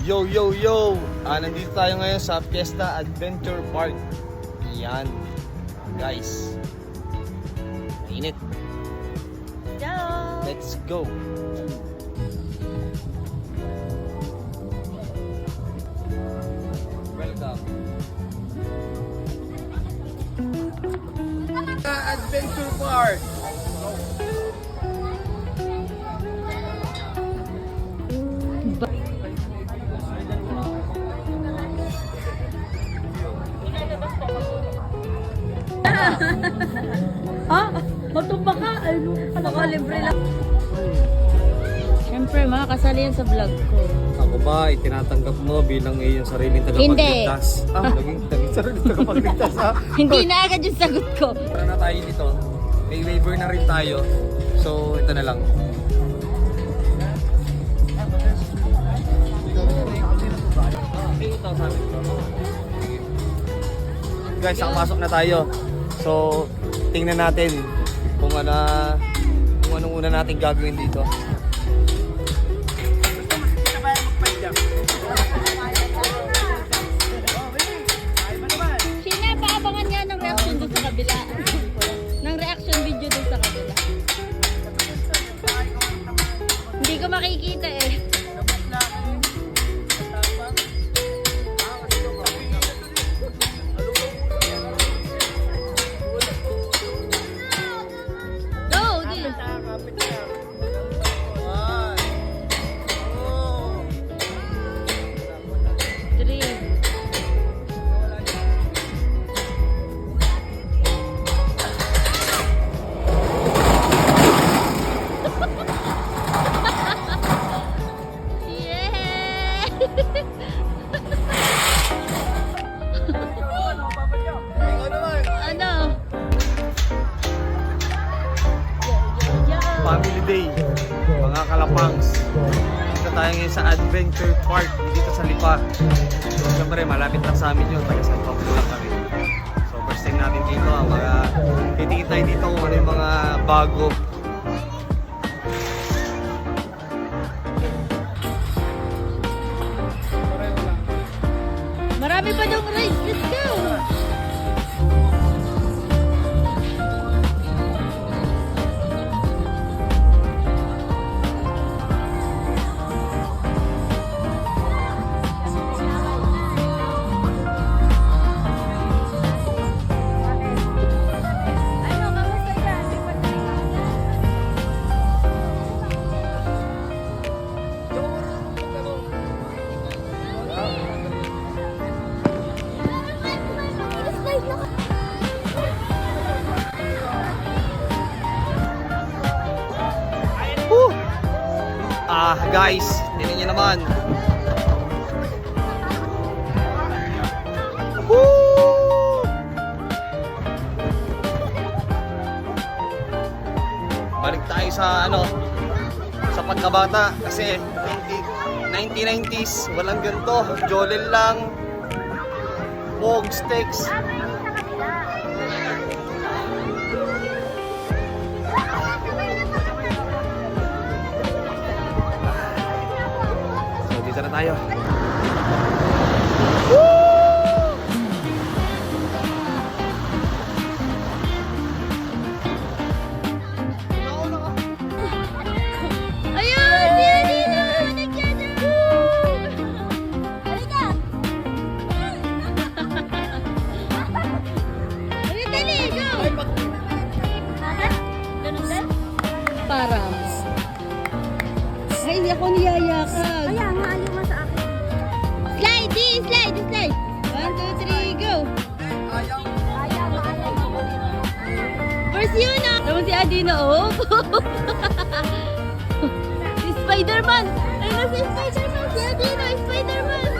Yo, yo, yo! Nandito tayo ngayon sa Fiesta Adventure Park. Yan. Guys. Mainit. Ciao! Let's go! Welcome. Adventure Park! Ah, matumba ka. Ano ka, libre lang. Siyempre, makakasali yan sa vlog ko. Ako ba, itinatanggap mo bilang iyong sariling tagapagligtas? Naging sariling tagapagligtas ha? Hindi na agad yung sagot ko. Para na tayo dito. May waiver na rin tayo. So, ito na lang. Guys, nakapasok na tayo. So, tingnan natin kung anong una natin gagawin dito. Sina, paabangan nga ng reaction doon sa kabila. Ng reaction video doon sa kabila. Hindi ko makikita eh. Go! Di. Three. Ano? Family Day, mga kalapangs. Dito tayo ngayon sa Adventure Park, dito sa Lipa. So, siyempre, malapit lang sa amin yun. Taga San Pablo lang kami. So, first time natin dito, titingin tayo dito kung ano yung mga bago. Marami pa daw rides. Let's go! Guys, tingnan nyo naman. Woo! Balik tayo sa sa pagkabata kasi 1990s, walang ganito. Jolel lang. Pog sticks. Dito na tayo. Ayun! Siya dito! Nagyan na! Halika! Ayun, dali! Go! Ganun din? Params. Ay, hindi ako niyayakan. Kaya nga, ayaw nga sa akin. Slide! Di! Slide! Slide! 1, 2, 3, go! Ayaw. First yun ah! Naman si Adina, oh! Si Spider-Man! Ayun na si Spider-Man! Si Adina! Spider-Man!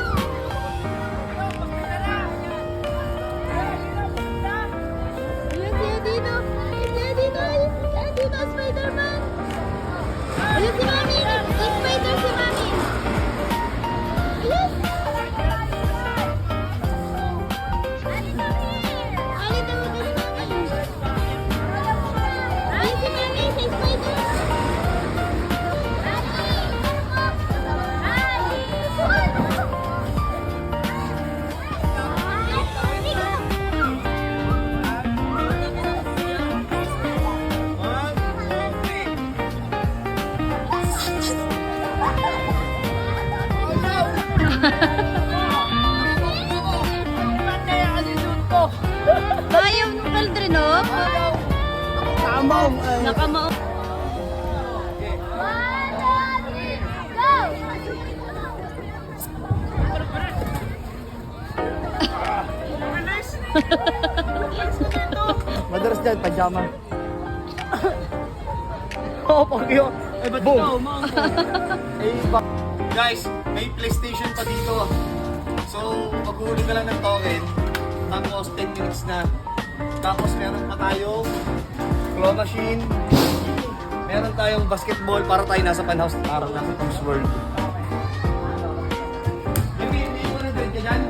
Ayun si Adina! Si Adina! Si Adina! Spider-Man! Ayun si Mami! Si Spider si Mami! Ayun! Alit na mo si Mami! Ayun si Mami! Si Spider! Nakamao. Madalas dyan, pajama. Oo, Pagyo. Eh, ba't ikaw, Guys, may PlayStation pa dito. So, maghuli ka lang ng token. Tapos, 10 minutes na. Tapos, meron pa tayong claw machine. Meron tayong basketball para tayo nasa funhouse. Parang nasa Toys World. Hindi mo na din ka dyan?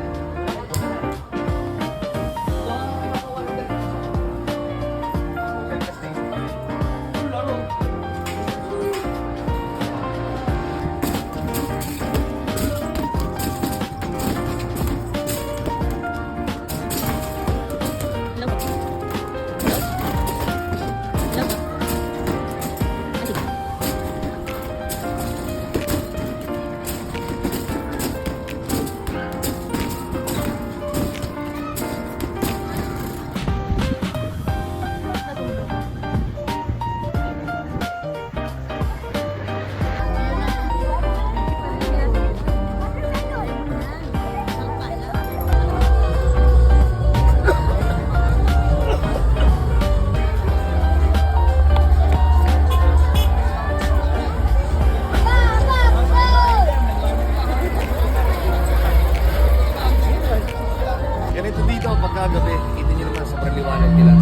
Ganito dito pagkagabi, kita nyo naman sobrang liwanag nila.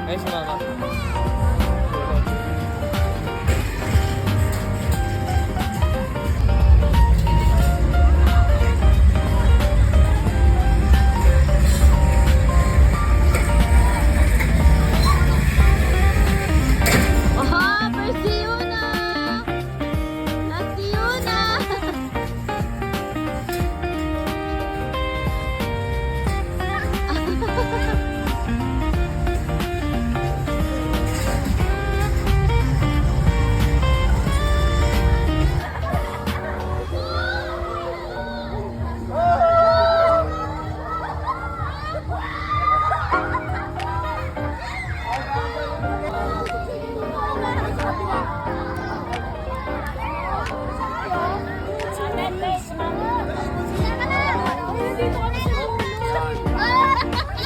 Ay, sumama. Aha, first si Yuna! Last si Yuna!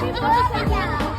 Dito kami sa